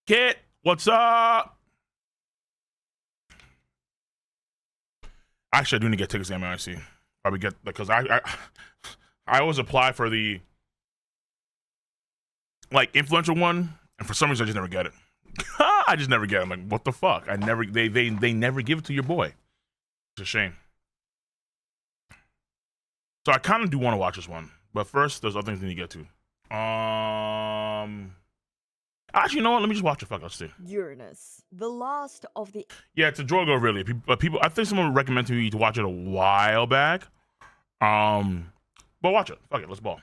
Kit, what's up? Actually, I do need to get tickets to MIC. Probably get, because I always apply for the like influential one, and for some reason I just never get it. I just never get it. I'm like, what the fuck? They never give it to your boy. It's a shame. So I kind of do want to watch this one, but first there's other things we need to get to. Actually, you know what? Let me just watch it. Fuck, let's see. Uranus, the last of the... Yeah, it's a Drogo, really. People, I think someone recommended me to watch it a while back. But watch it. Fuck it, let's ball.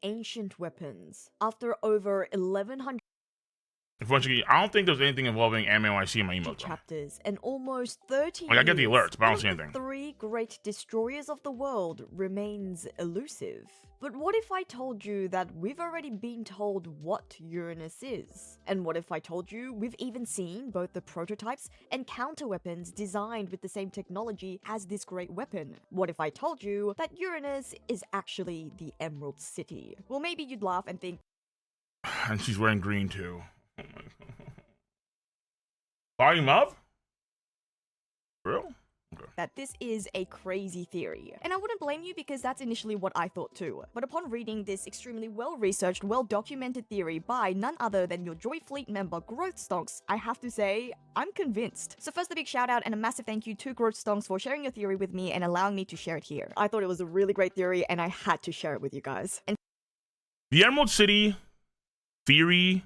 ancient weapons. After over 1100 Unfortunately, I don't think there's anything involving MIC in my email. chapters and almost 30 Like, I get the years, alerts, but I don't see one of anything. the 3 great destroyers of the world remains elusive. But what if I told you that we've already been told what Uranus is? And what if I told you we've even seen both the prototypes and counterweapons designed with the same technology as this great weapon? What if I told you that Uranus is actually the Emerald City? Well, maybe you'd laugh and think, And she's wearing green too. Oh my god. Volume up? Real? Okay. that this is a crazy theory. And I wouldn't blame you because that's initially what I thought too. But upon reading this extremely well-researched, well-documented theory by none other than your Joy Fleet member Growth Stonks, I have to say, I'm convinced. So first, a big shout out and a massive thank you to Growth Stonks for sharing your theory with me and allowing me to share it here. I thought it was a really great theory and I had to share it with you guys. And The Emerald City theory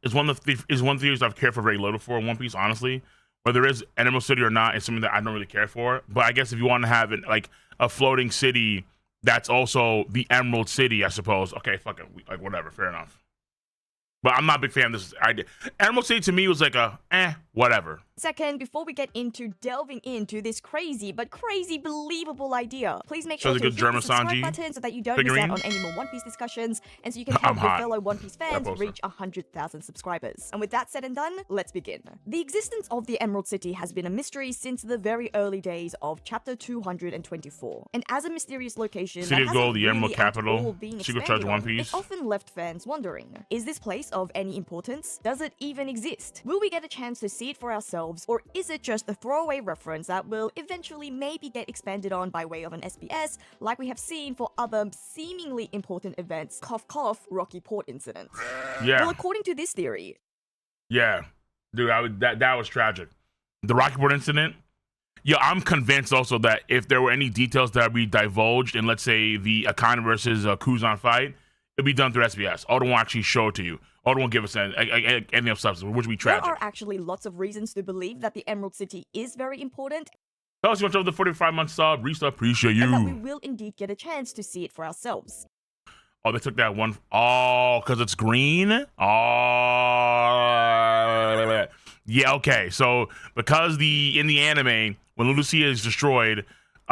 is one of the theories I've cared for very little for in One Piece, honestly. Whether there is an Emerald City or not, it's something that I don't really care for. But I guess if you want to have it like a floating city that's also the Emerald City, I suppose. Okay, fuck it. Like, whatever, fair enough. But I'm not a big fan of this idea. Emerald City to me was like whatever. second, before we get into delving into this crazy but crazy believable idea, please make sure That's to a hit good German the subscribe Sanji button so that you don't figurine. miss out on any more One Piece discussions and so you can I'm help your hot. fellow One Piece fans poster. reach 100,000 subscribers. And with that said and done, let's begin. The existence of the Emerald City has been a mystery since the very early days of chapter 224. And as a mysterious location City that of Gold, hasn't the Emerald really at Capital, all been Secret expanded Treasure One on, Piece. it often left fans wondering, is this place of any importance? Does it even exist? Will we get a chance to see it for ourselves, or is it just a throwaway reference that will eventually maybe get expanded on by way of an SBS, like we have seen for other seemingly important events, cough cough, Rocky Port incident? Yeah. Well, according to this theory, Yeah. Dude, that was tragic. The Rocky Port incident. Yeah, I'm convinced also that if there were any details that we divulged in, let's say, the Akane versus Kuzan fight, it'd be done through SBS. Oda won't actually show it to you. Oda won't give us any of substance, which would be tragic. there are actually lots of reasons to believe that the Emerald City is very important, Tell us you want to over the 45-month sub. Restart, appreciate you. and that we will indeed get a chance to see it for ourselves. Oh, they took that one. Oh, because it's green? Oh. Yeah, okay. So, because in the anime, when Lucia is destroyed,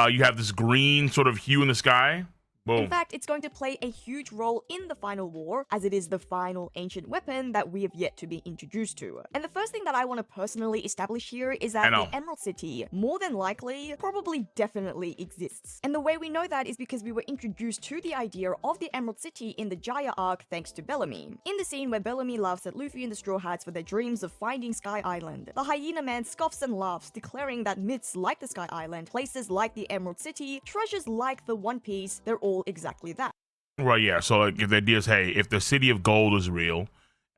you have this green sort of hue in the sky. Boom. In fact, it's going to play a huge role in the final war, as it is the final ancient weapon that we have yet to be introduced to. And the first thing that I want to personally establish here is that the Emerald City, more than likely, probably definitely exists. And the way we know that is because we were introduced to the idea of the Emerald City in the Jaya arc thanks to Bellamy. In the scene where Bellamy laughs at Luffy and the Straw Hats for their dreams of finding Sky Island, the Hyena Man scoffs and laughs, declaring that myths like the Sky Island, places like the Emerald City, treasures like the One Piece, they're all exactly that. Right, yeah. So like, if the idea is, hey, if the City of Gold is real,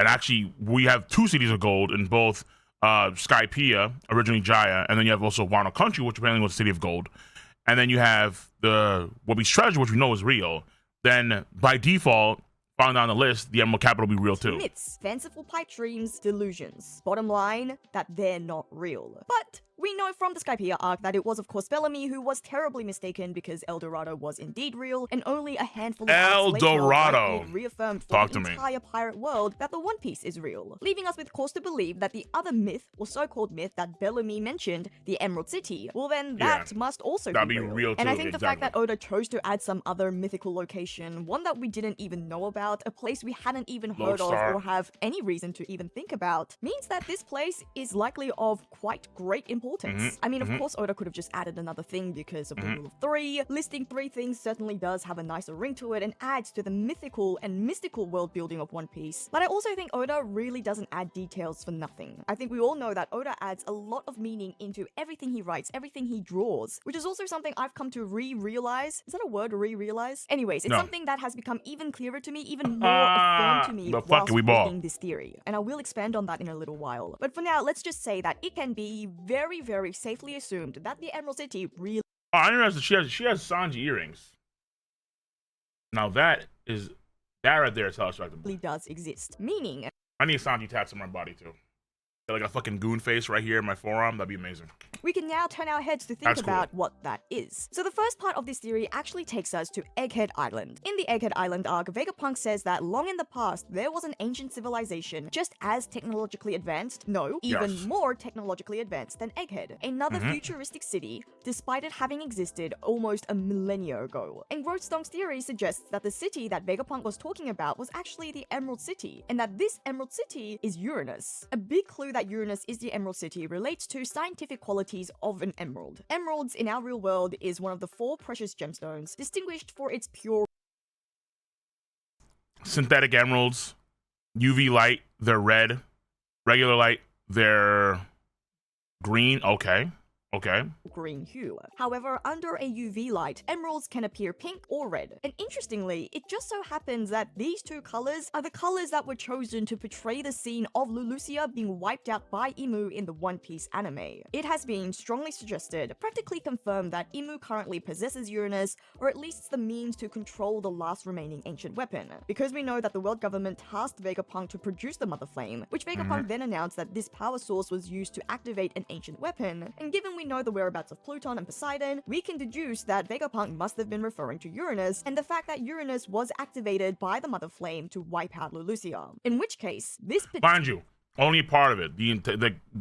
and actually we have 2 cities of gold in both Skypiea, originally Jaya, and then you have also Wano Country, which apparently was the City of Gold, and then you have the One Piece treasure, which we know is real, then by default, found on the list, the Emerald Capital will be real too. Myths, fanciful pipe dreams, delusions. Bottom line, that they're not real. But we know from the Skypiea arc that it was of course Bellamy who was terribly mistaken because El Dorado was indeed real, and only a handful of El arcs later, Dorado Whitebeard reaffirmed for Talk the to me. entire pirate world that the One Piece is real, leaving us with cause to believe that the other myth, or so-called myth that Bellamy mentioned, the Emerald City, well then that must also That'd be be real And I too, think the fact that Oda chose to add some other mythical location, one that we didn't even know about, a place we hadn't even heard of Lodestar. or have any reason to even think about, means that this place is likely of quite great importance importance. I mean, of course, Oda could have just added another thing because of the rule of 3. Listing 3 things certainly does have a nicer ring to it and adds to the mythical and mystical world building of One Piece. But I also think Oda really doesn't add details for nothing. I think we all know that Oda adds a lot of meaning into everything he writes, everything he draws, which is also something I've come to realize. Is that a word, realize? Anyways, it's something that has become even clearer to me, even more affirmed to me whilst reading this theory. And I will expand on that in a little while. But for now, let's just say that it can be very, very safely assumed that the Emerald City really... Oh, I didn't realize that she has Sanji earrings. Now that right there is how it's does exist. Meaning... I need Sanji tats on my body too. Like a fucking goon face right here in my forearm. That'd be amazing. We can now turn our heads to think about what that is. So the first part of this theory actually takes us to Egghead Island. In the Egghead Island arc, Vegapunk says that long in the past, there was an ancient civilization just as technologically advanced, even more technologically advanced than Egghead. Another futuristic city, despite it having existed almost a millennia ago. And Growthstone's theory suggests that the city that Vegapunk was talking about was actually the Emerald City, and that this Emerald City is Uranus. A big clue that Uranus is the Emerald City relates to scientific qualities of an emerald. Emeralds in our real world is one of the 4 precious gemstones, distinguished for its pure synthetic emeralds. UV light, they're red. Regular light, they're green. Okay. Green hue. However, under a UV light, emeralds can appear pink or red. And interestingly, it just so happens that these 2 colors are the colors that were chosen to portray the scene of Lulusia being wiped out by Imu in the One Piece anime. It has been strongly suggested, practically confirmed, that Imu currently possesses Uranus, or at least the means to control the last remaining ancient weapon. Because we know that the world government tasked Vegapunk to produce the Mother Flame, which Vegapunk then announced that this power source was used to activate an ancient weapon, and given we know the whereabouts of Pluton and Poseidon, we can deduce that Vegapunk must have been referring to Uranus, and the fact that Uranus was activated by the Mother Flame to wipe out Lulusia. In which case, this... Mind you, only a part of it.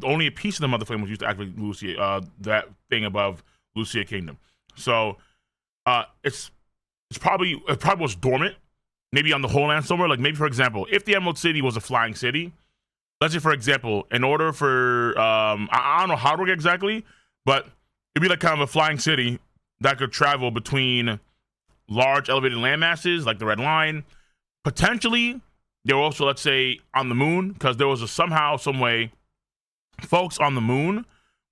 Only a piece of the Mother Flame was used to activate Lucia, that thing above Lucia Kingdom. So, it probably was dormant, maybe on the whole land somewhere. Like maybe, for example, if the Emerald City was a flying city, let's say, for example, in order for, I don't know how to work exactly, but it'd be like kind of a flying city that could travel between large elevated land masses, like the Red Line. Potentially, they were also, let's say, on the moon, because there was somehow, some way, folks on the moon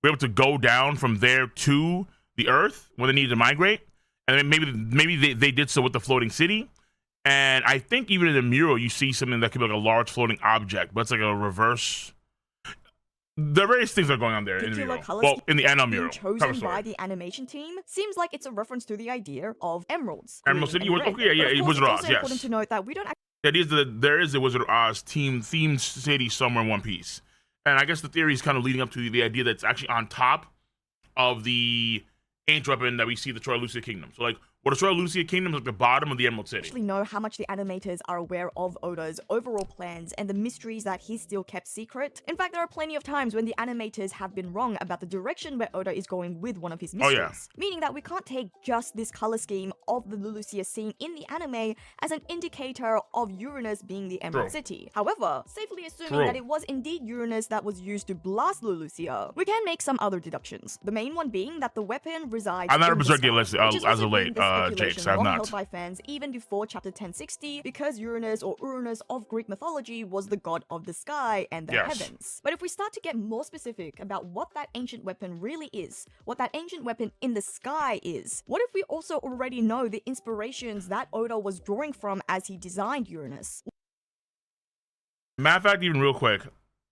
were able to go down from there to the Earth when they needed to migrate. And then maybe they did so with the floating city. And I think even in the mural, you see something that could be like a large floating object, but it's like a reverse... There are various things that are going on there in the mural. Well, in the Enel mural. Chosen by the animation team seems like it's a reference to the idea of emeralds. Emerald City? Okay, Wizard of Oz, yes. It's important to note that we don't actually... There is a Wizard of Oz themed city somewhere in One Piece. And I guess the theory is kind of leading up to the idea that it's actually on top of the ancient weapon that we see the Troy Lucia Kingdom. So, like, what Troy Lucia Kingdom is like the bottom of the Emerald City. Actually know how much the animators are aware of Oda's overall plans and the mysteries that he's still kept secret. In fact, there are plenty of times when the animators have been wrong about the direction where Oda is going with one of his mysteries. Meaning that we can't take just this color scheme of the Lulusia scene in the anime as an indicator of Uranus being the Emerald City. However, safely assuming that it was indeed Uranus that was used to blast Lulusia, we can make some other deductions. The main one being that the weapon resides I'm not a Berserk list as of late, Jakes. I'm not. Held by fans even before chapter 1060, because Uranus, or Uranus of Greek mythology, was the god of the sky and the heavens. But if we start to get more specific about what that ancient weapon really is, what that ancient weapon in the sky is, what if we also already know the inspirations that Oda was drawing from as he designed Uranus? Matter of fact, even real quick,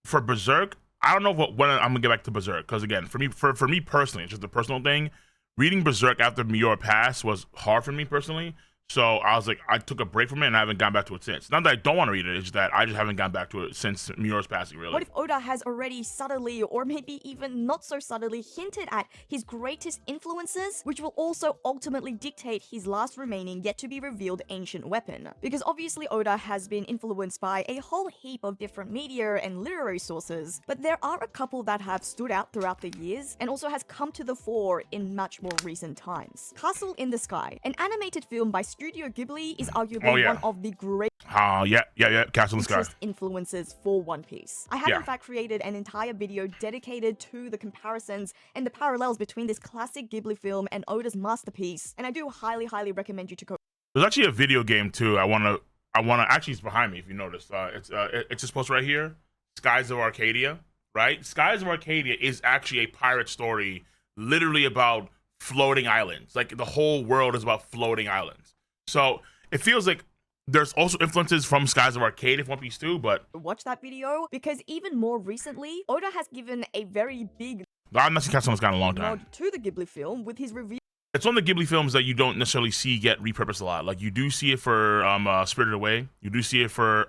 for Berserk, I don't know when I'm gonna get back to Berserk, because again, for me personally, it's just a personal thing. Reading Berserk after Miura passed was hard for me personally, so I was like, I took a break from it and I haven't gone back to it since. Not that I don't want to read it, it's just that I just haven't gone back to it since Miura's passing, really. What if Oda has already subtly, or maybe even not so subtly, hinted at his greatest influences, which will also ultimately dictate his last remaining yet to be revealed ancient weapon? Because obviously Oda has been influenced by a whole heap of different media and literary sources, but there are a couple that have stood out throughout the years and also has come to the fore in much more recent times. Castle in the Sky, an animated film by Studio Ghibli is arguably one of the great Castle in the Sky influences for One Piece. I have in fact created an entire video dedicated to the comparisons and the parallels between this classic Ghibli film and Oda's masterpiece, and I do highly recommend you to go. There's actually a video game too. I wanna actually, it's behind me if you notice. It's just posted right here. Skies of Arcadia, right? Skies of Arcadia is actually a pirate story, literally about floating islands. Like the whole world is about floating islands. So it feels like there's also influences from Skies of Arcadia from One Piece too, but watch that video because even more recently, Oda has given a very big I've not seen Castle in the Sky in a long time to the Ghibli film with his review. It's one of the Ghibli films that you don't necessarily see get repurposed a lot. Like you do see it for Spirited Away, you do see it for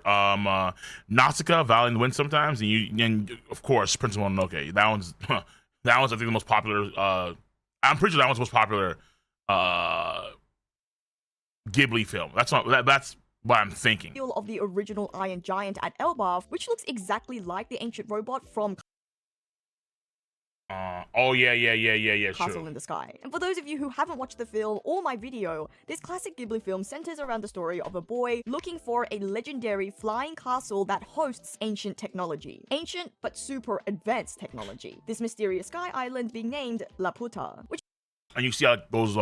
Nausicaa, Valley in the Wind sometimes, and of course Prince of Mononoke. That one's I think the most popular. I'm pretty sure that one's the most popular Ghibli film. That's what I'm thinking. Of the original Iron Giant at Elbaf, which looks exactly like the ancient robot from Castle in the Sky. And for those of you who haven't watched the film or my video, this classic Ghibli film centers around the story of a boy looking for a legendary flying castle that hosts ancient technology. Ancient but super advanced technology. This mysterious sky island being named Laputa, which and you see how those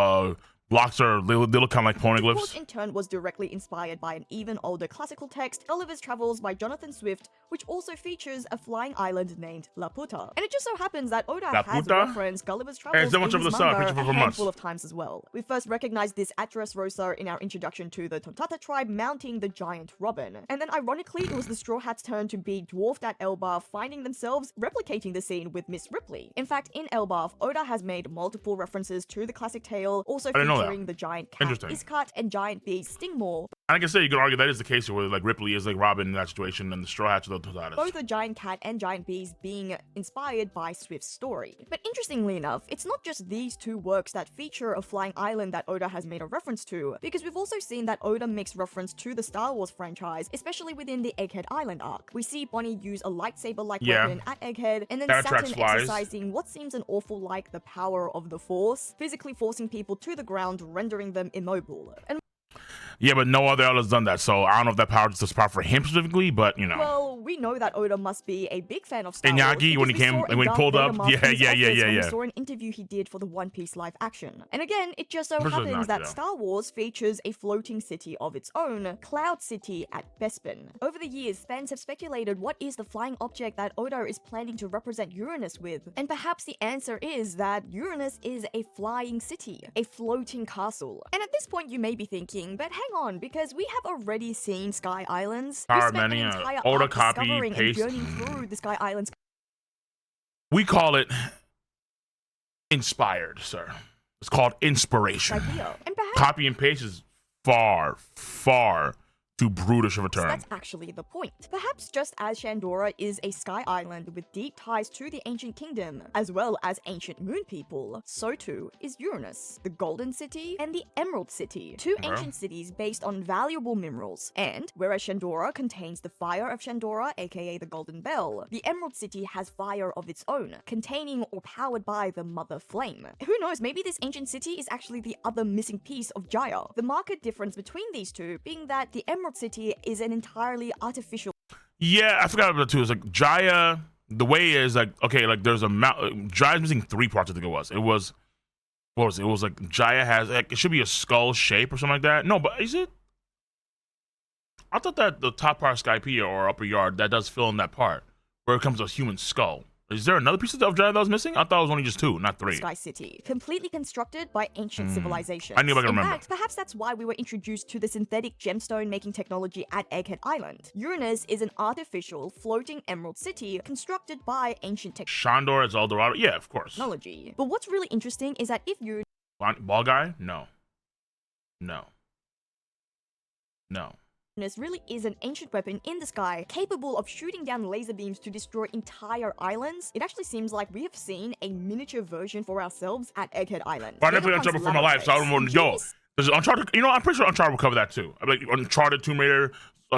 blocks are they look kind of like poneglyphs. Which in turn was directly inspired by an even older classical text, Gulliver's Travels by Jonathan Swift, which also features a flying island named Laputa. And it just so happens that Oda has referenced Gulliver's Travels in his manga a handful of times as well. We first recognized this at Dressrosa in our introduction to the Tontata tribe mounting the giant robin. And then ironically, it was the Straw Hats' turn to be dwarfed at Elbaf, finding themselves replicating the scene with Miss Ripley. In fact, in Elbaf, Oda has made multiple references to the classic tale, also featuring the giant cat Iskat and giant beast Stingmore. And I can say you could argue that is the case here, where like Ripley is like Robin in that situation, and the Straw Hats are the Tozadas. Both the giant cat and giant bees being inspired by Swift's story. But interestingly enough, it's not just these two works that feature a flying island that Oda has made a reference to, because we've also seen that Oda makes reference to the Star Wars franchise, especially within the Egghead Island arc. We see Bonnie use a lightsaber-like weapon at Egghead, and then Saturn exercising what seems an awful like the power of the Force, physically forcing people to the ground, rendering them immobile. And yeah, but no other has done that, so I don't know if that power is just power for him specifically, but you know. Well, we know that Oda must be a big fan of Star Iñaki, Wars. when he pulled up, We saw an interview he did for the One Piece live action. And again, it just so happens that Star Wars features a floating city of its own, Cloud City at Bespin. Over the years, fans have speculated what is the flying object that Oda is planning to represent Uranus with, and perhaps the answer is that Uranus is a flying city, a floating castle. And at this point, you may be thinking, but hang on, because we have already seen Sky Islands. We spent an entire arc discovering and journeying through the Sky Islands. We call it inspired, sir. It's called inspiration. Copy and paste is far too brutish of a term. So that's actually the point. Perhaps just as Shandora is a sky island with deep ties to the ancient kingdom, as well as ancient moon people, so too is Uranus, the Golden City and the Emerald City, two ancient cities based on valuable minerals. And whereas Shandora contains the fire of Shandora, aka the Golden Bell, the Emerald City has fire of its own, containing or powered by the Mother Flame. Who knows, maybe this ancient city is actually the other missing piece of Jaya. The marked difference between these two being that the Emerald City is an entirely artificial. Yeah, I forgot about that too. It's like Jaya, the way is like, okay, like there's a mount. Jaya's missing 3 parts, I think it was. It was, what was it? It was like Jaya has, like, it should be a skull shape or something like that. No, but is it? I thought that the top part of Skypiea or Upper Yard, that does fill in that part where it comes to a human skull. Is there another piece of Jaya that was missing? I thought it was only just 2, not 3. Sky City, completely constructed by ancient civilizations. I knew I could remember. In fact, perhaps that's why we were introduced to the synthetic gemstone making technology at Egghead Island. Uranus is an artificial floating emerald city constructed by ancient Shandor is El Dorado? Yeah, of course. Technology. But what's really interesting is that if you... Ball guy? No. No. No. Really is an ancient weapon in the sky capable of shooting down laser beams to destroy entire islands. It actually seems like we have seen a miniature version for ourselves at Egghead Island. I never played Uncharted for my life, so I don't want to go. There's Uncharted, you know, I'm pretty sure Uncharted will cover that too. Like Uncharted, Tomb Raider,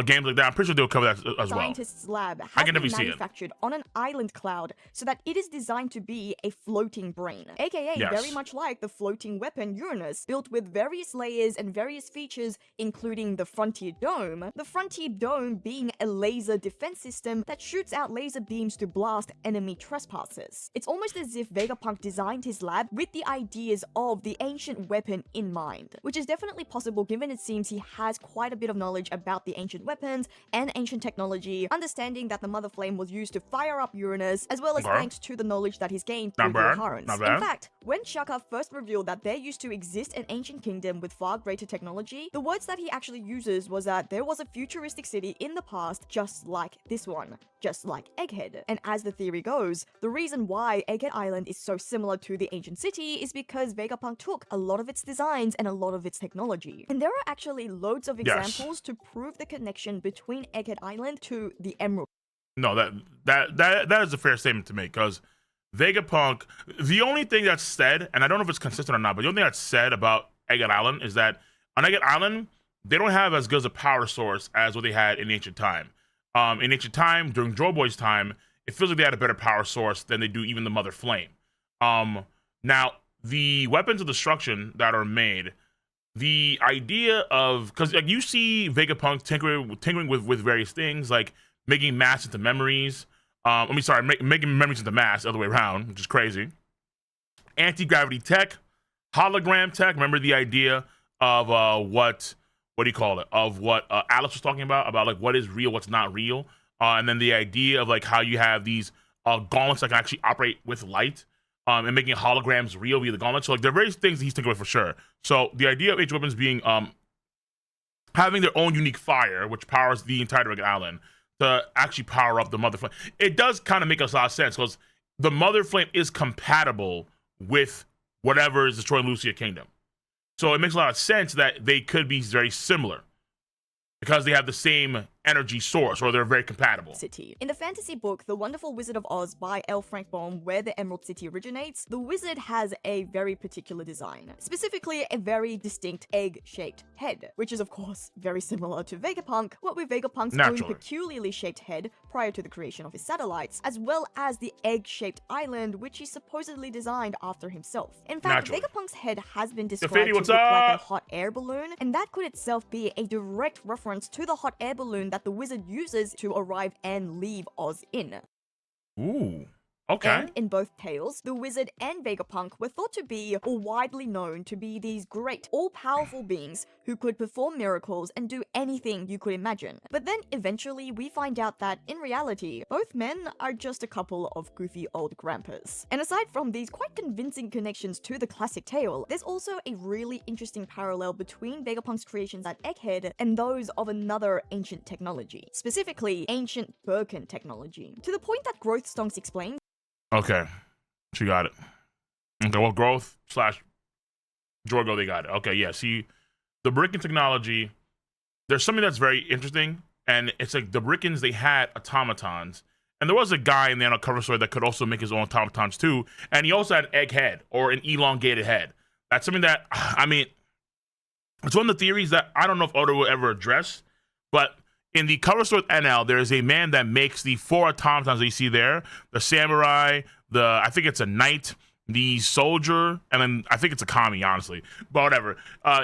games like that. I'm pretty sure they'll cover that as well. Scientist's lab has been manufactured on an island cloud so that it is designed to be a floating brain, aka very much like the floating weapon Uranus, built with various layers and various features, including the Frontier Dome. The Frontier Dome being a laser defense system that shoots out laser beams to blast enemy trespassers. It's almost as if Vegapunk designed his lab with the ideas of the ancient weapon in mind, which is definitely possible given it seems he has quite a bit of knowledge about the ancient weapons and ancient technology, understanding that the Mother Flame was used to fire up Uranus, as well as thanks to the knowledge that he's gained through the Harans. In fact, when Shaka first revealed that there used to exist an ancient kingdom with far greater technology, the words that he actually uses was that there was a futuristic city in the past just like this one, just like Egghead. And as the theory goes, the reason why Egghead Island is so similar to the ancient city is because Vegapunk took a lot of its designs and a lot of its technology. And there are actually loads of examples to prove the connection between Egghead Island to the Emerald. No, that is a fair statement to make, because Vegapunk, the only thing that's said, and I don't know if it's consistent or not, but the only thing that's said about Egghead Island is that on Egghead Island, they don't have as good a power source as what they had in ancient time. In ancient time, during Joyboy's time, it feels like they had a better power source than they do even the Mother Flame. Now, the weapons of destruction that are made, the idea of, because like you see Vegapunk tinkering with various things, like making mass into memories. Making memories into mass, the other way around, which is crazy. Anti-gravity tech, hologram tech. Remember the idea of what do you call it? Of what Alice was talking about like what is real, what's not real, and then the idea of like how you have these gauntlets that can actually operate with light, and making holograms real via the gauntlets. So like there are various things that he's thinking about for sure. So the idea of ancient weapons being having their own unique fire, which powers the entire Egghead Island, to actually power up the Mother Flame. It does kind of make a lot of sense, because the Mother Flame is compatible with whatever is destroying Lucia Kingdom. So it makes a lot of sense that they could be very similar, because they have the same energy source, or they're very compatible. City. In the fantasy book, The Wonderful Wizard of Oz by L. Frank Baum, where the Emerald City originates, the wizard has a very particular design, specifically a very distinct egg-shaped head, which is of course very similar to Vegapunk, what with Vegapunk's own peculiarly shaped head prior to the creation of his satellites, as well as the egg-shaped island, which he supposedly designed after himself. In fact, Vegapunk's head has been described to look like a hot air balloon, and that could itself be a direct reference to the hot air balloon that the wizard uses to arrive and leave Oz in. Ooh. Okay. And in both tales, the wizard and Vegapunk were thought to be, or widely known to be, these great, all-powerful beings who could perform miracles and do anything you could imagine. But then eventually we find out that, in reality, both men are just a couple of goofy old grandpas. And aside from these quite convincing connections to the classic tale, there's also a really interesting parallel between Vegapunk's creations at Egghead and those of another ancient technology, specifically ancient Birkan technology. To the point that Growth Stonks explained. Okay, she got it. Okay, well, Growth / Jorgo, they got it. Okay, yeah, see, the Birkan technology, there's something that's very interesting, and it's like the Birkans, they had automatons, and there was a guy in the cover story that could also make his own automatons too, and he also had an egg head, or an elongated head. That's something that, I mean, it's one of the theories that I don't know if Oda will ever address, but in the cover story with Enel, there is a man that makes the 4 automatons that you see there. The samurai, I think it's a knight, the soldier, and then I think it's a kami, honestly. But whatever.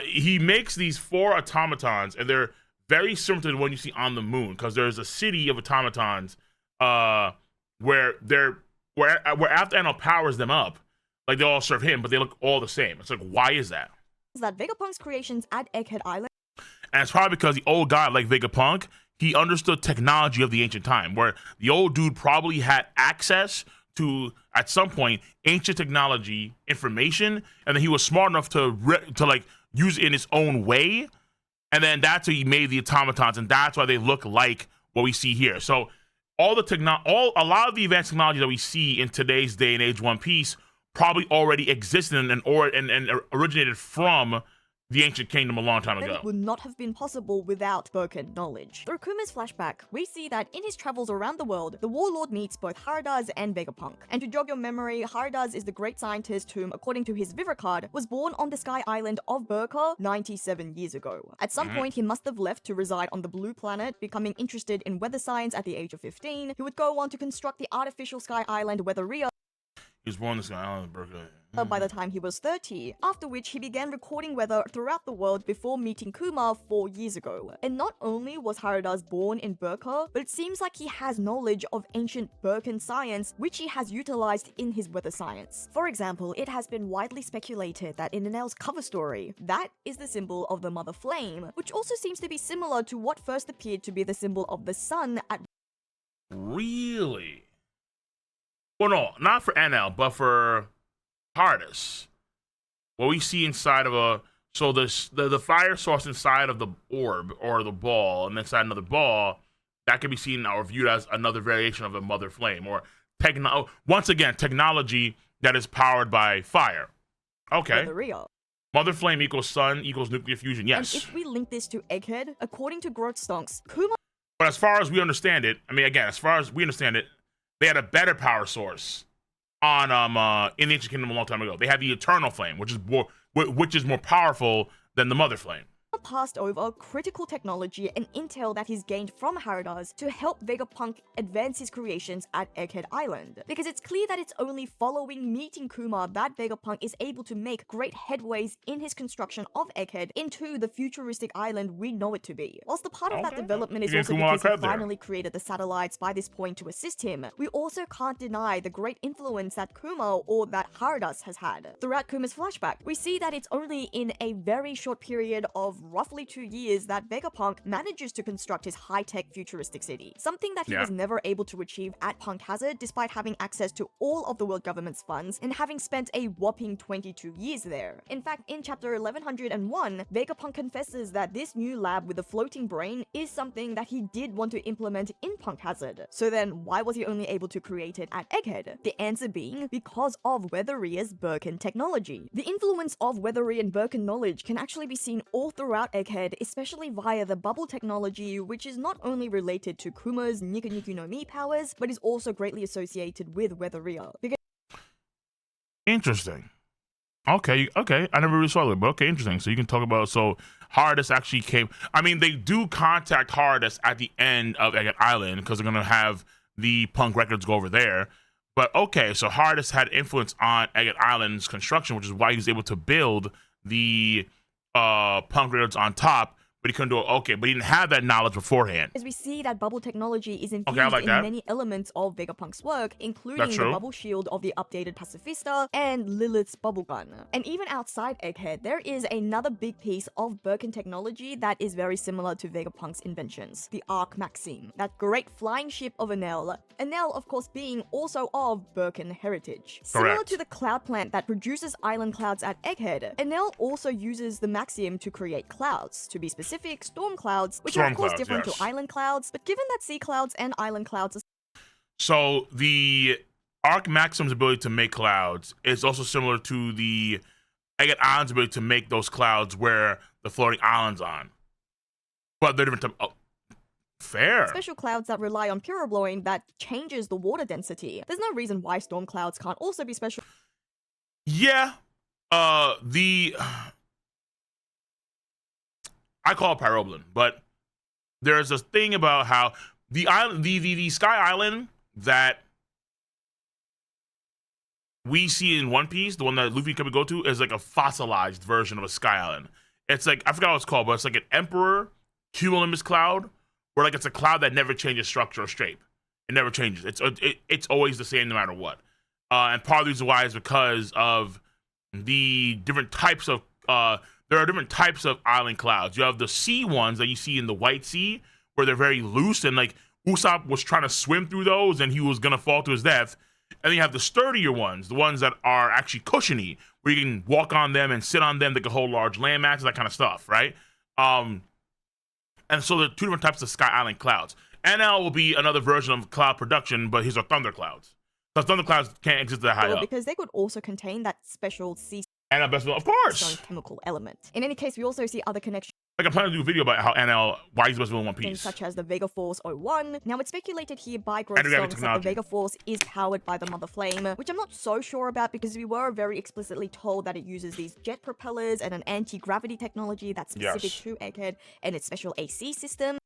He makes these 4 automatons, and they're very similar to the one you see on the moon, because there's a city of automatons where after Enel powers them up, like they all serve him, but they look all the same. It's like, why is that? Is that Vegapunk's creations at Egghead Island? And it's probably because the old guy, like Vegapunk, he understood technology of the ancient time, where the old dude probably had access to, at some point, ancient technology information, and then he was smart enough to like use it in his own way, and then that's how he made the automatons, and that's why they look like what we see here. So a lot of the advanced technology that we see in today's day and age One Piece probably already existed and originated from the ancient kingdom a long time then ago. it would not have been possible without Birkan knowledge. Through Kuma's flashback, we see that in his travels around the world, the warlord meets both Haradaz and Vegapunk. And to jog your memory, Haradaz is the great scientist whom, according to his Vivre card, was born on the sky island of Birka 97 years ago. At some point, he must have left to reside on the blue planet, becoming interested in weather science at the age of 15. He would go on to construct the artificial sky island Weatheria. He was born on the sky island of Birka. By the time he was 30, after which he began recording weather throughout the world before meeting Kuma 4 years ago. And not only was Haradaz born in Birka, but it seems like he has knowledge of ancient Birkan science, which he has utilized in his weather science. For example, it has been widely speculated that in Enel's cover story, that is the symbol of the mother flame, which also seems to be similar to what first appeared to be the symbol of the sun at... Really? Well, no, not for Enel, but for Haradaz. What we see inside of the fire source inside of the orb or the ball, and inside another ball, that can be seen or viewed as another variation of a mother flame, or once again, technology that is powered by fire. Okay. Mother flame equals sun equals nuclear fusion. Yes. And if we link this to Egghead, according to Growth Stonks, Kuma... But as far as we understand it, as far as we understand it, they had a better power source on in the ancient kingdom a long time ago. They had the eternal flame, which is more powerful than the mother flame. Passed over critical technology and intel that he's gained from Haradaz to help Vegapunk advance his creations at Egghead Island. Because it's clear that it's only following meeting Kuma that Vegapunk is able to make great headways in his construction of Egghead into the futuristic island we know it to be. Whilst the part of that development is also because he finally created the satellites by this point to assist him, we also can't deny the great influence that Kuma or that Haradaz has had. Throughout Kuma's flashback, we see that it's only in a very short period of roughly 2 years that Vegapunk manages to construct his high-tech futuristic city, something that he was never able to achieve at Punk Hazard despite having access to all of the world government's funds and having spent a whopping 22 years there. In fact, in chapter 1101, Vegapunk confesses that this new lab with a floating brain is something that he did want to implement in Punk Hazard. So then, why was he only able to create it at Egghead? The answer being because of Weatheria's Birkan technology. The influence of Weatheria and Birkan knowledge can actually be seen all throughout Egghead, especially via the bubble technology, which is not only related to Kuma's Niku Niku no Mi powers, but is also greatly associated with Weatheria. Interesting. Okay. I never really saw it, but okay, interesting. So you can talk about, so Haradaz actually came, they do contact Haradaz at the end of Egghead Island, because they're going to have the Punk records go over there. But okay, so Haradaz had influence on Egghead Island's construction, which is why he was able to build the Punk records on top, but he couldn't do it. Okay, but he didn't have that knowledge beforehand. As we see that bubble technology is infused in many elements of Vegapunk's work, including the bubble shield of the updated Pacifista and Lilith's bubble gun. And even outside Egghead, there is another big piece of Birkan technology that is very similar to Vegapunk's inventions, the Ark Maxim, that great flying ship of Enel. Enel, of course, being also of Birkan heritage. Similar to the cloud plant that produces island clouds at Egghead, Enel also uses the Maxim to create clouds, to be specific, storm clouds, which are of course different to island clouds, but given that sea clouds and island clouds are... So the Ark Maxim's ability to make clouds is also similar to the Egghead Island's ability to make those clouds where the floating island's on. But they're different. Fair. Special clouds that rely on pyroblowing that changes the water density. There's no reason why storm clouds can't also be special. Yeah. I call it pyroblin, but there's a thing about how the island, the sky island that we see in One Piece, the one that Luffy can go to, is like a fossilized version of a sky island. It's like, I forgot what it's called, but it's like an emperor cumulonimbus cloud, where like it's a cloud that never changes structure or shape. It never changes. It's always the same no matter what. And part of the reason why is because of the different types of there are different types of island clouds. You have the sea ones that you see in the White Sea, where they're very loose, and like Usopp was trying to swim through those and he was gonna fall to his death. And then you have the sturdier ones, the ones that are actually cushiony, where you can walk on them and sit on them, they can hold large land masses, that kind of stuff, right? And so there are two different types of sky island clouds. NL will be another version of cloud production, but these are thunder clouds. Because thunder clouds can't exist that high up. Because they could also contain that special sea And a best of course. Chemical element. In any case, we also see other connections. Like, I'm planning to do a video about how NL, why he's the best villain in One Piece. Such as the Vega Force 01. Now, it's speculated here by Growth Songs that the Vega Force is powered by the Mother Flame, which I'm not so sure about because we were very explicitly told that it uses these jet propellers and an anti-gravity technology that's specific to Egghead and its special AC system.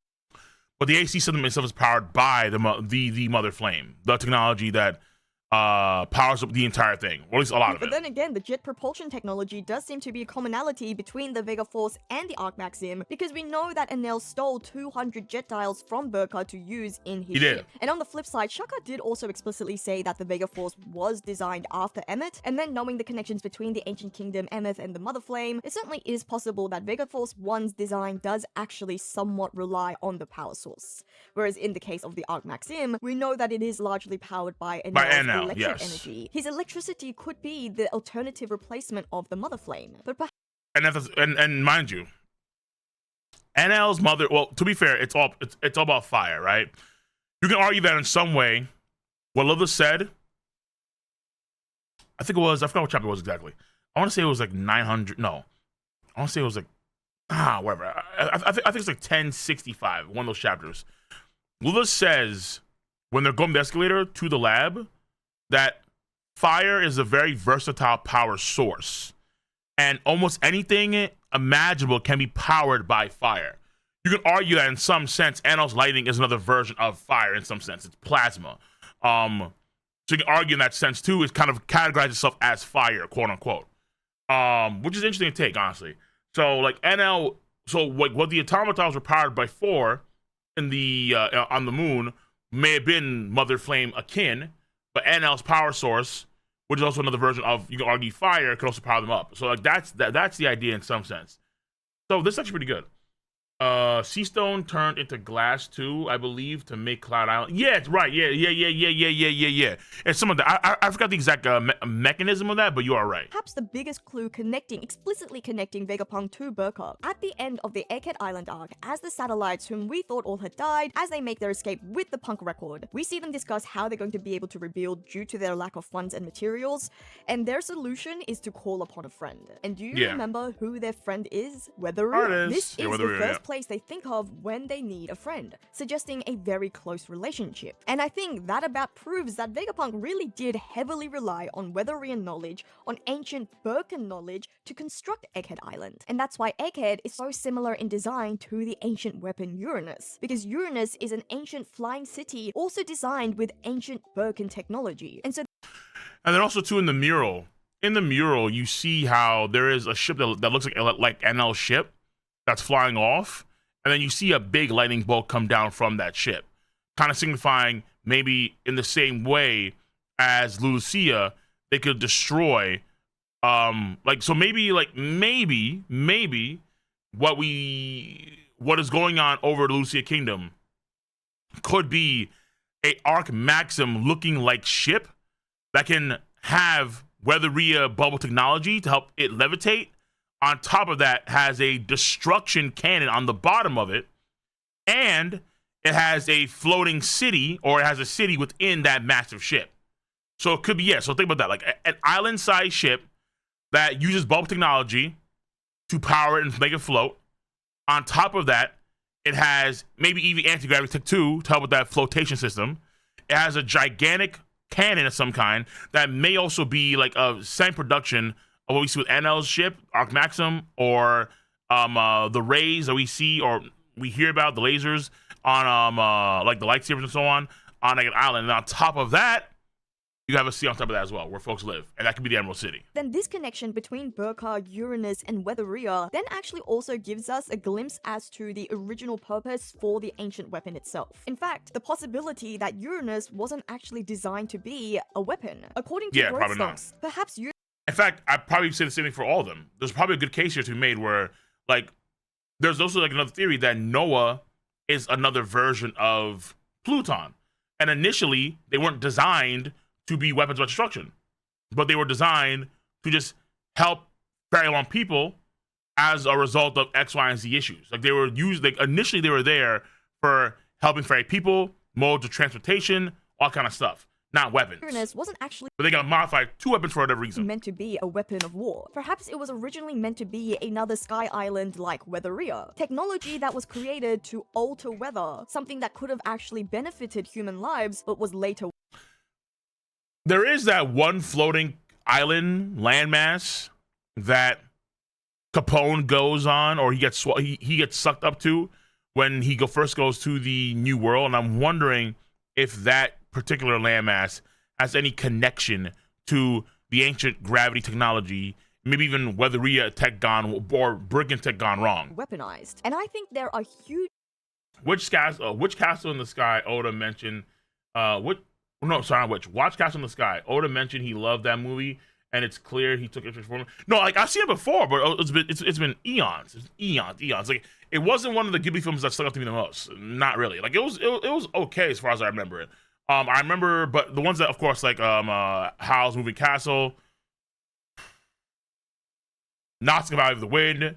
But the AC system itself is powered by the Mother Flame, the technology that powers up the entire thing, or at least a lot of it. But then again, the jet propulsion technology does seem to be a commonality between the Vega Force and the Ark Maxim, because we know that Enel stole 200 jet dials from Birkan to use in his ship. And on the flip side, Shaka did also explicitly say that the Vega Force was designed after Emmet, and then knowing the connections between the Ancient Kingdom, Emmet, and the Mother Flame, it certainly is possible that Vega Force 1's design does actually somewhat rely on the power source. Whereas in the case of the Ark Maxim, we know that it is largely powered by Enel's electric energy. His electricity could be the alternative replacement of the Mother Flame. But and mind you, Enel's mother, well, to be fair, it's all about fire, right? You can argue that in some way, what Lilith said, I think it was, I forgot what chapter it was exactly. I want to say it was like 900, no. I want to say it was like, whatever. I think it's like 1065, one of those chapters. Lilith says, when they're going the escalator to the lab, that fire is a very versatile power source. And almost anything imaginable can be powered by fire. You can argue that in some sense, Enel's lightning is another version of fire in some sense. It's plasma. So you can argue in that sense too, it kind of categorizes itself as fire, quote unquote. Which is interesting to take, honestly. So like Enel, so what the automatons were powered by in the on the moon may have been Mother Flame akin, but Enel's power source, which is also another version of, you can argue, fire, could also power them up. So like that's the idea in some sense. So this is actually pretty good. Sea Stone turned into glass too, I believe, to make Cloud Island. Yeah, it's right. Yeah. And some of that, I forgot the exact mechanism of that, but you are right. Perhaps the biggest clue explicitly connecting Vegapunk to Birkan. At the end of the Egghead Island arc, as the satellites whom we thought all had died, as they make their escape with the Punk record, we see them discuss how they're going to be able to rebuild due to their lack of funds and materials, and their solution is to call upon a friend. And do you remember who their friend is? Weatheria. This is the first place they think of when they need a friend, suggesting a very close relationship. And I think that about proves that Vegapunk really did heavily rely on Weatherian knowledge, on ancient Birkan knowledge to construct Egghead Island. And that's why Egghead is so similar in design to the ancient weapon Uranus, because Uranus is an ancient flying city also designed with ancient Birkan technology. And then also too in the mural, you see how there is a ship that looks like Enel's ship that's flying off. And then you see a big lightning bolt come down from that ship, kind of signifying maybe in the same way as Lucia, they could destroy, maybe what is going on over the Lucia Kingdom could be a Ark Maxim looking like ship that can have Weatheria bubble technology to help it levitate. On top of that, has a destruction cannon on the bottom of it, and it has a floating city, or it has a city within that massive ship. So it could be, so think about that, like an island-sized ship that uses bubble technology to power it and make it float. On top of that, it has maybe even anti-gravity tech too to help with that flotation system. It has a gigantic cannon of some kind that may also be like a semi-production of what we see with Enel's ship, Ark Maxim, or the rays that we see or we hear about, the lasers on like the lightsabers and so on like an island. And on top of that, you have a sea on top of that as well, where folks live, and that could be the Emerald City. Then this connection between Birkan, Uranus, and Weatheria then actually also gives us a glimpse as to the original purpose for the ancient weapon itself. In fact, the possibility that Uranus wasn't actually designed to be a weapon. According to probably not. Perhaps in fact, I'd probably say the same thing for all of them. There's probably a good case here to be made where, like, there's also like another theory that Noah is another version of Pluton. And initially, they weren't designed to be weapons of destruction, but they were designed to just help ferry along people as a result of X, Y, and Z issues. Like they were used, like initially they were there for helping ferry people, modes of transportation, all kind of stuff. not weapons. Uranus wasn't actually But they got modified 2 weapons for whatever reason. meant to be a weapon of war. Perhaps it was originally meant to be another sky island like Weatheria. Technology that was created to alter weather, something that could have actually benefited human lives, but was later. There is that one floating island landmass that Capone goes on, or he gets sucked up to when he first goes to the New World, and I'm wondering if that particular landmass has any connection to the ancient gravity technology, maybe even Weatheria tech gone, or Birkan tech gone wrong. Weaponized. And I think there are huge. Which castle in the sky? Oda mentioned. Watch Castle in the Sky. Oda mentioned he loved that movie, and it's clear he took interest from it. No, like I've seen it before, but it's been eons. Eons. Like it wasn't one of the Ghibli films that stuck out to me the most. Not really. Like it was okay as far as I remember it. I remember, but the ones that, of course, like Howl's Moving Castle, Not Survive the Wind,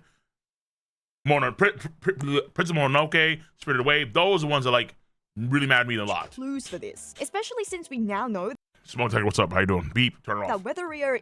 Prince of Mononoke, Spirited Away. Those are the ones that like really matter to me a lot. Clues for this, especially since we now know. Smoke Tech, what's up? How you doing? Beep, turn it off. That Weatheria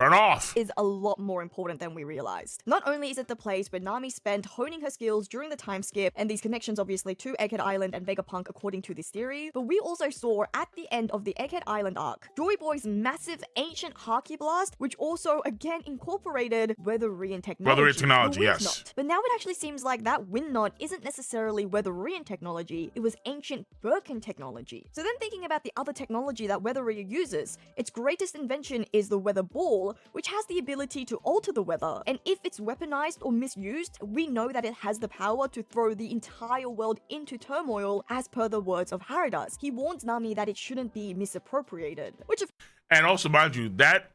Turn off! Is a lot more important than we realized. Not only is it the place where Nami spent honing her skills during the time skip, and these connections obviously to Egghead Island and Vegapunk according to this theory, but we also saw at the end of the Egghead Island arc, Joy Boy's massive ancient Haki Blast, which also again incorporated Weatherian technology. Weatherian technology, yes. Knot. But now it actually seems like that wind knot isn't necessarily Weatherian technology, it was ancient Birkan technology. So then thinking about the other technology that Weatheria uses, its greatest invention is the Weather Ball, which has the ability to alter the weather, and if it's weaponized or misused, we know that it has the power to throw the entire world into turmoil, as per the words of Haradas. He warns Nami that it shouldn't be misappropriated, which and also, mind you, that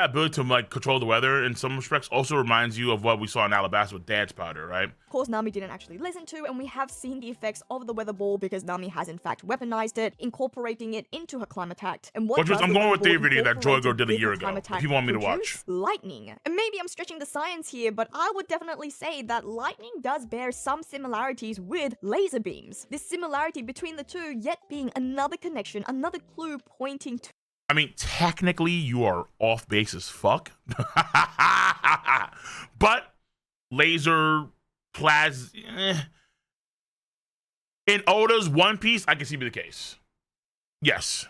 ability to like control the weather in some respects also reminds you of what we saw in Alabasta with dance powder, right? Of course, Nami didn't actually listen to, and we have seen the effects of the weather ball because Nami has in fact weaponized it, incorporating it into her climate attack. And what I'm going with the video that Joy Girl did a year ago. If you want me to watch. Lightning. And maybe I'm stretching the science here, but I would definitely say that lightning does bear some similarities with laser beams. This similarity between the two yet being another connection, another clue pointing to. I mean, technically, you are off base as fuck. But laser in Oda's One Piece, I can see be the case. Yes.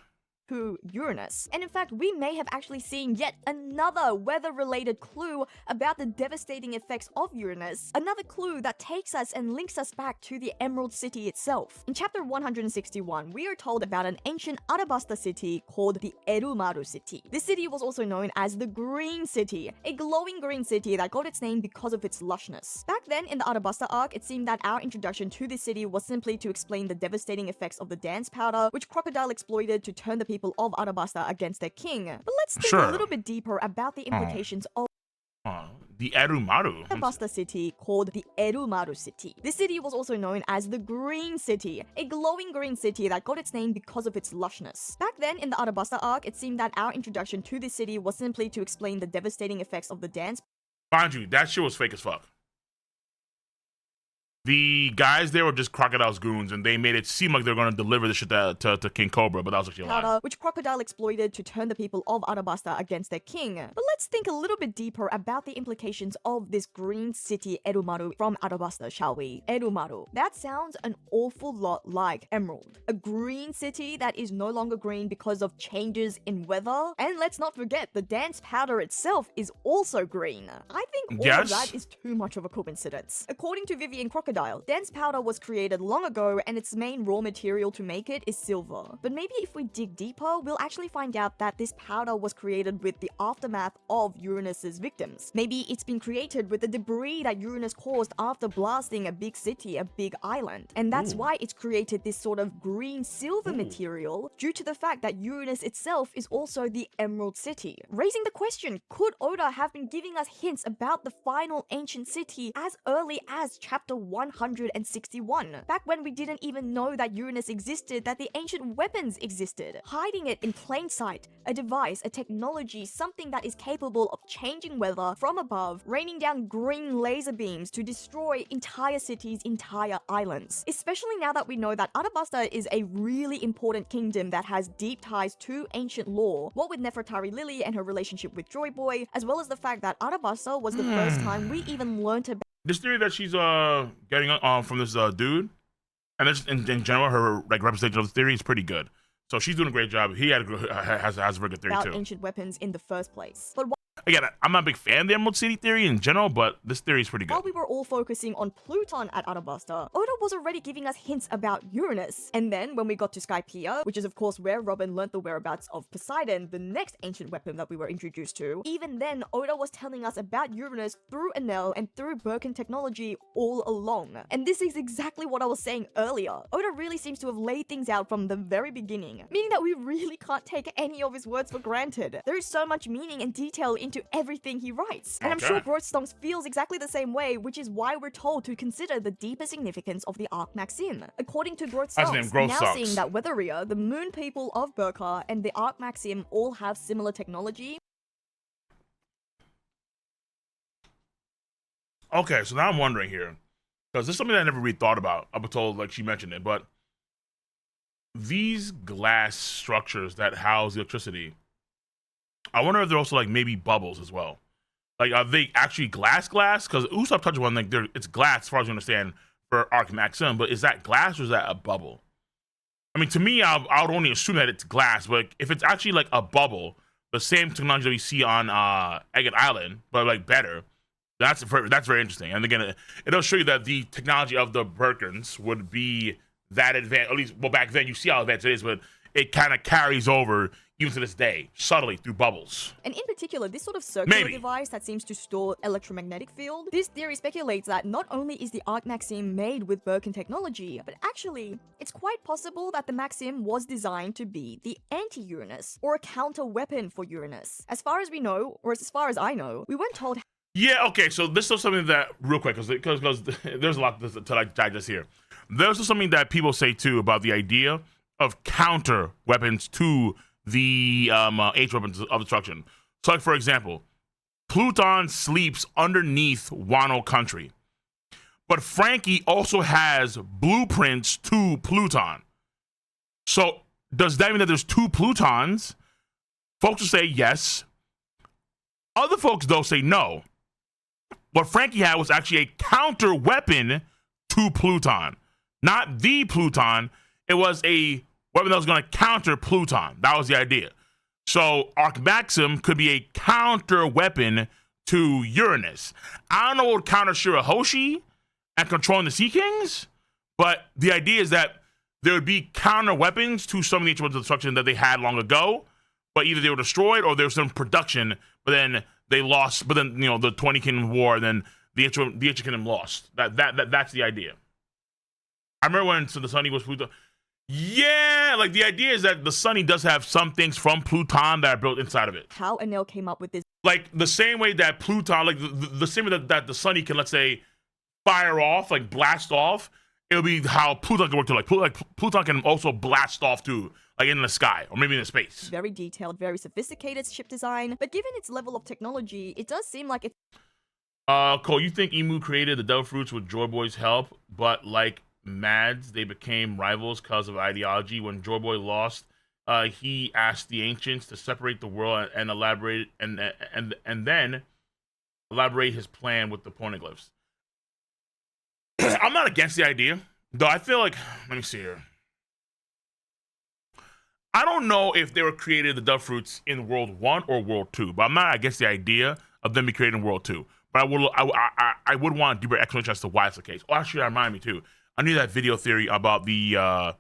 To Uranus. And in fact, we may have actually seen yet another weather-related clue about the devastating effects of Uranus, another clue that takes us and links us back to the Emerald City itself. In chapter 161, we are told about an ancient Alabasta city called the Erumaru City. This city was also known as the Green City, a glowing green city that got its name because of its lushness. Back then, in the Alabasta arc, it seemed that our introduction to this city was simply to explain the devastating effects of the dance powder, which Crocodile exploited to turn the people of Alabasta against their king. But let's think a little bit deeper about the implications of the Erumaru Alabasta city called the Erumaru City. This city was also known as the Green City, a glowing green city that got its name because of its lushness. Back then, in the Alabasta arc, it seemed that our introduction to this city was simply to explain the devastating effects of the dance. Mind you, that shit was fake as fuck. The guys there were just Crocodile's goons, and they made it seem like they were going to deliver the shit to King Cobra, but that was actually a lie. Which Crocodile exploited to turn the people of Alabasta against their king. But let's think a little bit deeper about the implications of this green city Erumaru from Alabasta, shall we? Erumaru. That sounds an awful lot like Emerald. A green city that is no longer green because of changes in weather. And let's not forget, the dance powder itself is also green. I think all of that is too much of a coincidence. According to Vivian Crocodile, dance powder was created long ago, and its main raw material to make it is silver. But maybe if we dig deeper, we'll actually find out that this powder was created with the aftermath of Uranus's victims. Maybe it's been created with the debris that Uranus caused after blasting a big city, a big island. And that's why it's created this sort of green-silver material, due to the fact that Uranus itself is also the Emerald City. Raising the question, could Oda have been giving us hints about the final ancient city as early as chapter 1 161, back when we didn't even know that Uranus existed, that the ancient weapons existed, hiding it in plain sight, a device, a technology, something that is capable of changing weather from above, raining down green laser beams to destroy entire cities, entire islands. Especially now that we know that Alabasta is a really important kingdom that has deep ties to ancient lore, what with Nefertari Lily and her relationship with Joy Boy, as well as the fact that Alabasta was the first time we even learned about this theory that she's getting from this dude, and this in general her like representation of the theory is pretty good. So she's doing a great job. He has a very good theory too. ancient weapons in the first place. But again, I'm not a big fan of the Emerald City theory in general, but this theory is pretty good. while we were all focusing on Pluton at Alabasta, Oda was already giving us hints about Uranus. And then when we got to Skypiea, which is of course where Robin learnt the whereabouts of Poseidon, the next ancient weapon that we were introduced to, even then Oda was telling us about Uranus through Enel and through Birkan technology all along. And this is exactly what I was saying earlier. Oda really seems to have laid things out from the very beginning, meaning that we really can't take any of his words for granted. There is so much meaning and detail into everything he writes. And I'm sure Growthstonks feels exactly the same way, which is why we're told to consider the deeper significance of the Ark Maxim. According to Growthstonks, now seeing that Weatheria, the moon people of Birka, and the Ark Maxim all have similar technology. Okay, so now I'm wondering here, because this is something that I never really thought about up until like she mentioned it, but these glass structures that house electricity, I wonder if they're also like maybe bubbles as well. Like, are they actually glass? Because Usopp touched on like it's glass as far as you understand for Ark Maxim, but is that glass or is that a bubble? I mean, to me, I would only assume that it's glass, but if it's actually like a bubble, the same technology that we see on Egghead Island, but like better, that's very interesting. And again, it'll show you that the technology of the Birkans would be that advanced. At least, well, back then you see how advanced it is, but it kind of carries over even to this day, subtly through bubbles. And in particular, this sort of circular device that seems to store electromagnetic field, this theory speculates that not only is the Ark Maxim made with Birkan technology, but actually, it's quite possible that the Maxim was designed to be the anti-Uranus, or a counter-weapon for Uranus. As far as we know, or as far as I know, we weren't told. Yeah, okay, so this is something that, real quick, because there's a lot to like digest here. There's something that people say too about the idea of counter weapons to the H weapons of destruction. So, like, for example, Pluton sleeps underneath Wano country, but Frankie also has blueprints to Pluton. So, does that mean that there's two Plutons? Folks will say yes. Other folks, though, say no. What Frankie had was actually a counter weapon to Pluton. Not the Pluton. It was a weapon that was going to counter Pluton. That was the idea. So Ark Maxim could be a counter weapon to Uranus. I don't know what would counter Shirahoshi and controlling the Sea Kings, but the idea is that there would be counter weapons to some of the ancient weapons of destruction that they had long ago, but either they were destroyed or there was some production, but then they lost. But then, you know, the 20 Kingdom War, then the ancient kingdom lost. That's the idea. I remember when the Sunny was Pluto. Yeah, like the idea is that the Sunny does have some things from Pluton that are built inside of it. How Enel came up with this. Like the same way that Pluton, like the same way that the Sunny can, let's say, fire off, like blast off, it'll be how Pluton can work too. Like Pluton can also blast off too, like in the sky or maybe in space. Very detailed, very sophisticated ship design, but given its level of technology, it does seem like it's. Cole, you think Emu created the Devil Fruits with Joy Boy's help, but like Mads, they became rivals because of ideology. When Joy Boy lost, he asked the ancients to separate the world and elaborate and then elaborate his plan with the poneglyphs. I'm not against the idea, though. I feel like, let me see here. I don't know if they were created the Dove Fruits in World 1 or World 2, but I'm not against the idea of them being created in World 2. But I would want a deeper explanation as to why it's the case. Oh, actually, that reminded me too. I knew that video theory about the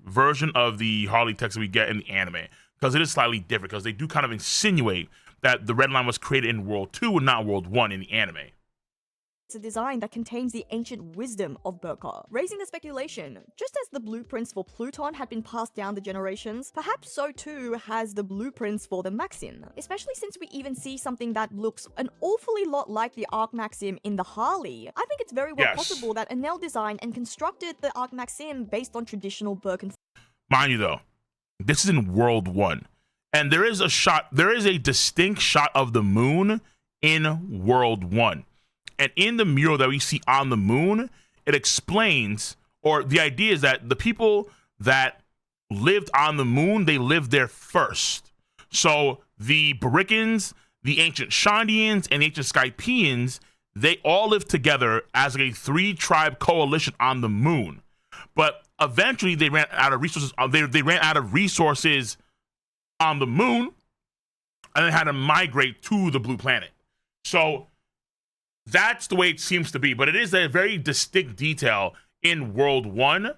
version of the Harley text that we get in the anime, because it is slightly different, because they do kind of insinuate that the Red Line was created in World 2 and not World 1 in the anime. It's a design that contains the ancient wisdom of Birka, raising the speculation, just as the blueprints for Pluton had been passed down the generations, perhaps so too has the blueprints for the Maxim, especially since we even see something that looks an awfully lot like the Ark Maxim in the Harley. I think it's very well possible that Enel designed and constructed the Ark Maxim based on traditional Birkan. Mind you though, this is in World 1, and there is a distinct shot of the moon in World 1. And in the mural that we see on the moon, it explains, or the idea is that the people that lived on the moon, they lived there first. So the Birkans, the ancient Shandians, and the ancient Skypeans, they all lived together as a 3-tribe coalition on the moon. But eventually they ran out of resources. They ran out of resources on the moon, and they had to migrate to the blue planet. So that's the way it seems to be, but it is a very distinct detail in World 1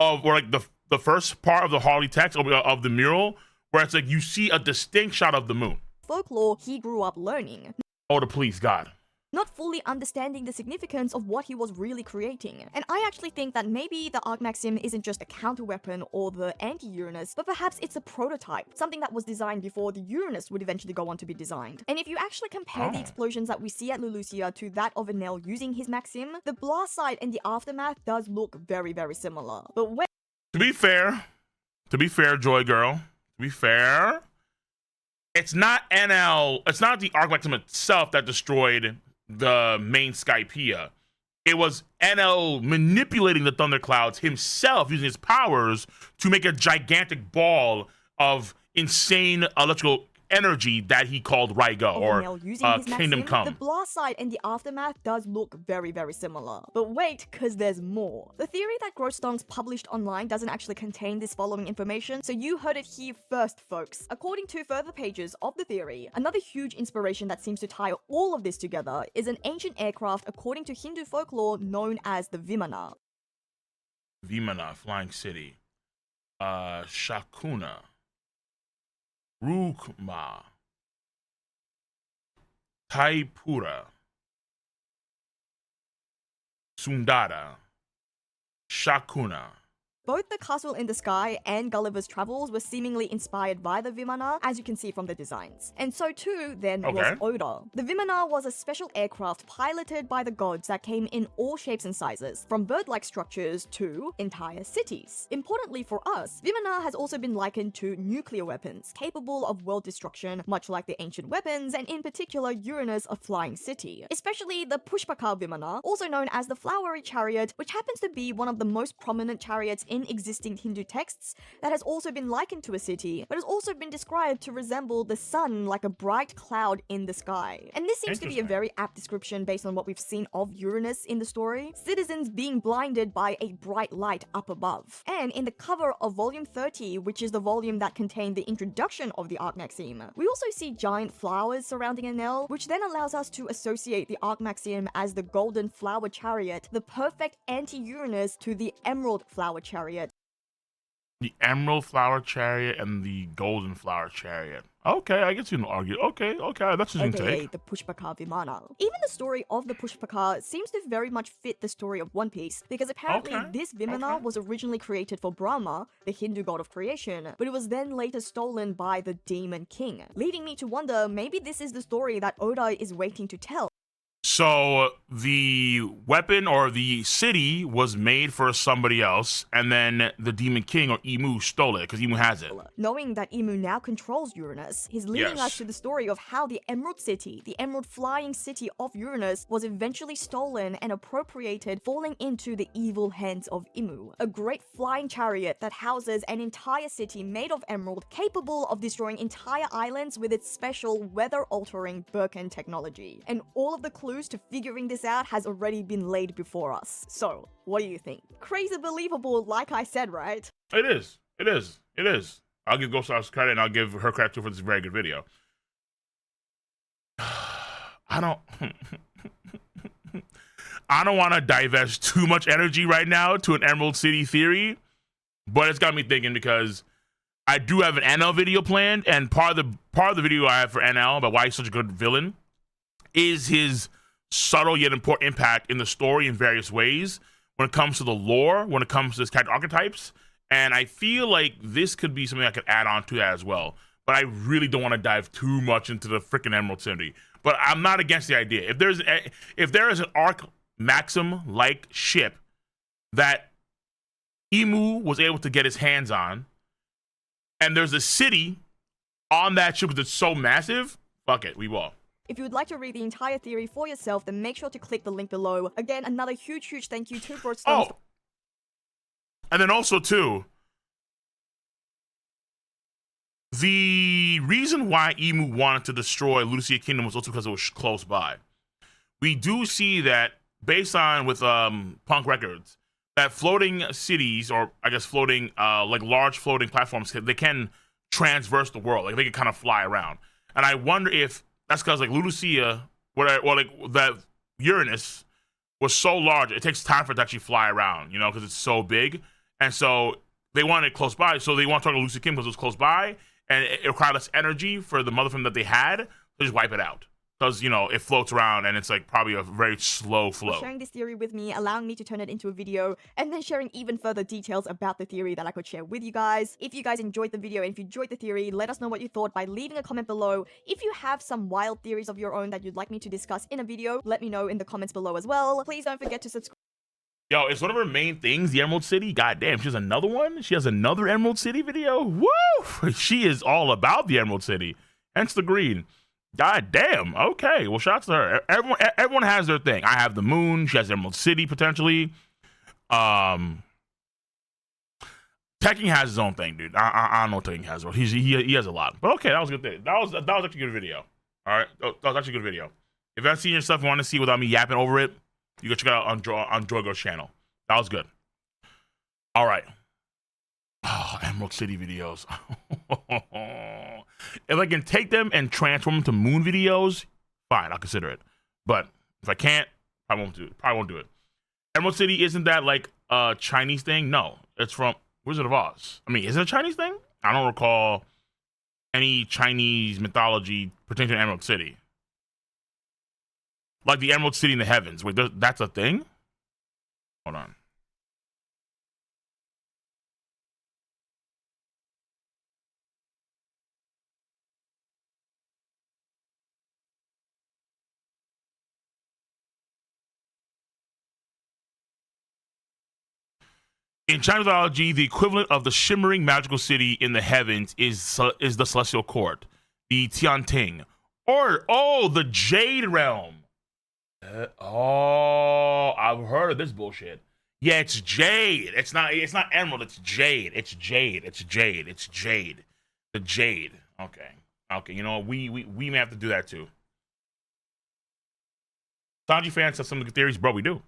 of, or like the first part of the Harley text of the mural, where it's like you see a distinct shot of the moon. Folklore he grew up learning. Oh, the police, God. Not fully understanding the significance of what he was really creating. And I actually think that maybe the Ark Maxim isn't just a counter-weapon or the anti-Uranus, but perhaps it's a prototype, something that was designed before the Uranus would eventually go on to be designed. And if you actually compare the explosions that we see at Lulusia to that of Enel using his Maxim, the blast site and the aftermath does look very, very similar. But when— To be fair, Joy Girl, to be fair, it's not Enel, it's not the Ark Maxim itself that destroyed the main Skypea. It was Enel manipulating the thunderclouds himself using his powers to make a gigantic ball of insane electrical energy that he called Raigo, or Kingdom Come. The blast site and the aftermath does look very, very similar. But wait, cause there's more. The theory that Grostongs published online doesn't actually contain this following information, so you heard it here first, folks. According to further pages of the theory, another huge inspiration that seems to tie all of this together is an ancient aircraft according to Hindu folklore known as the Vimana. Vimana, Flying City. Shakuna. Rukma, Taipura, Sundara, Shakuna. Both the Castle in the Sky and Gulliver's Travels were seemingly inspired by the Vimana, as you can see from the designs. And so too, then, was Oda. The Vimana was a special aircraft piloted by the gods that came in all shapes and sizes, from bird-like structures to entire cities. Importantly for us, Vimana has also been likened to nuclear weapons, capable of world destruction, much like the ancient weapons, and in particular Uranus, a flying city. Especially the Pushpaka Vimana, also known as the Flowery Chariot, which happens to be one of the most prominent chariots in existing Hindu texts that has also been likened to a city, but has also been described to resemble the sun like a bright cloud in the sky. And this seems to be a very apt description based on what we've seen of Uranus in the story, citizens being blinded by a bright light up above. And in the cover of volume 30, which is the volume that contained the introduction of the Ark Maxim, we also see giant flowers surrounding Enel, which then allows us to associate the Ark Maxim as the golden flower chariot, the perfect anti-Uranus to the emerald flower chariot. The emerald flower chariot and the golden flower chariot. Okay, I guess you can argue. Okay, that's his take. The Pushpaka Vimana. Even the story of the Pushpaka seems to very much fit the story of One Piece, because apparently this Vimana was originally created for Brahma, the Hindu god of creation, but it was then later stolen by the Demon King, leading me to wonder maybe this is the story that Oda is waiting to tell. So the weapon or the city was made for somebody else, and then the Demon King or Imu stole it because Imu has it. Knowing that Imu now controls Uranus, he's leading us to the story of how the Emerald City, the Emerald Flying City of Uranus, was eventually stolen and appropriated, falling into the evil hands of Imu, a great flying chariot that houses an entire city made of emerald, capable of destroying entire islands with its special weather-altering Birkan technology. And all of the clues to figuring this out has already been laid before us. So, what do you think? Crazy believable, like I said, right? It is. I'll give Ghost House credit, and I'll give her credit too for this very good video. I don't want to divest too much energy right now to an Emerald City theory, but it's got me thinking because I do have an Enel video planned, and part of the video I have for Enel about why he's such a good villain is his subtle yet important impact in the story in various ways when it comes to the lore, when it comes to this character archetypes. And I feel like this could be something I could add on to that as well. But I really don't want to dive too much into the freaking Emerald City. But I'm not against the idea. If there is an Ark Maxim like ship that Emu was able to get his hands on, and there's a city on that ship that's so massive, fuck it, we will. If you would like to read the entire theory for yourself, then make sure to click the link below. Again, another huge thank you to Broadstones. Oh, and then also too, the reason why Emu wanted to destroy Lucia Kingdom was also because it was close by. We do see that based on with Punk Records, that floating cities, or I guess floating like large floating platforms, they can transverse the world. Like they can kind of fly around. And I wonder if that's because like Lucia, or like that Uranus was so large, it takes time for it to actually fly around, you know, because it's so big. And so they wanted it close by. So they want to talk to Lucia Kim because it was close by, and it required less energy for the mother that they had to just wipe it out. Because, you know, it floats around and it's like probably a very slow flow. Sharing this theory with me, allowing me to turn it into a video, and then sharing even further details about the theory that I could share with you guys. If you guys enjoyed the video and if you enjoyed the theory, let us know what you thought by leaving a comment below. If you have some wild theories of your own that you'd like me to discuss in a video, let me know in the comments below as well. Please don't forget to subscribe. Yo, it's one of her main things, the Emerald City. God damn, she has another one? She has another Emerald City video? Woo! She is all about the Emerald City. Hence the green. God damn. Okay. Well, shout out to her. Everyone has their thing. I have the moon. She has Emerald City potentially. Tekken has his own thing, dude. I don't know what Tekken has. He has a lot. But okay, that was a good thing. That was actually a good video. All right, that was actually a good video. If you haven't seen your stuff and want to see without me yapping over it, you can check it out on Drogo's channel. That was good. All right. Oh, Emerald City videos. If I can take them and transform them to moon videos, fine, I'll consider it. But if I can't, I won't do it. Probably won't do it. Emerald City, isn't that like a Chinese thing? No, it's from Wizard of Oz. I mean, is it a Chinese thing? I don't recall any Chinese mythology pertaining to Emerald City. Like the Emerald City in the heavens. Wait, that's a thing? Hold on. In Chinese mythology, the equivalent of the shimmering magical city in the heavens is the celestial court, the Tianting, or the Jade Realm. I've heard of this bullshit. Yeah, it's Jade. It's not Emerald. It's Jade. It's Jade. It's Jade. It's Jade. The Jade. Okay. You know what? We may have to do that too. Sanji fans have some good theories, bro. We do.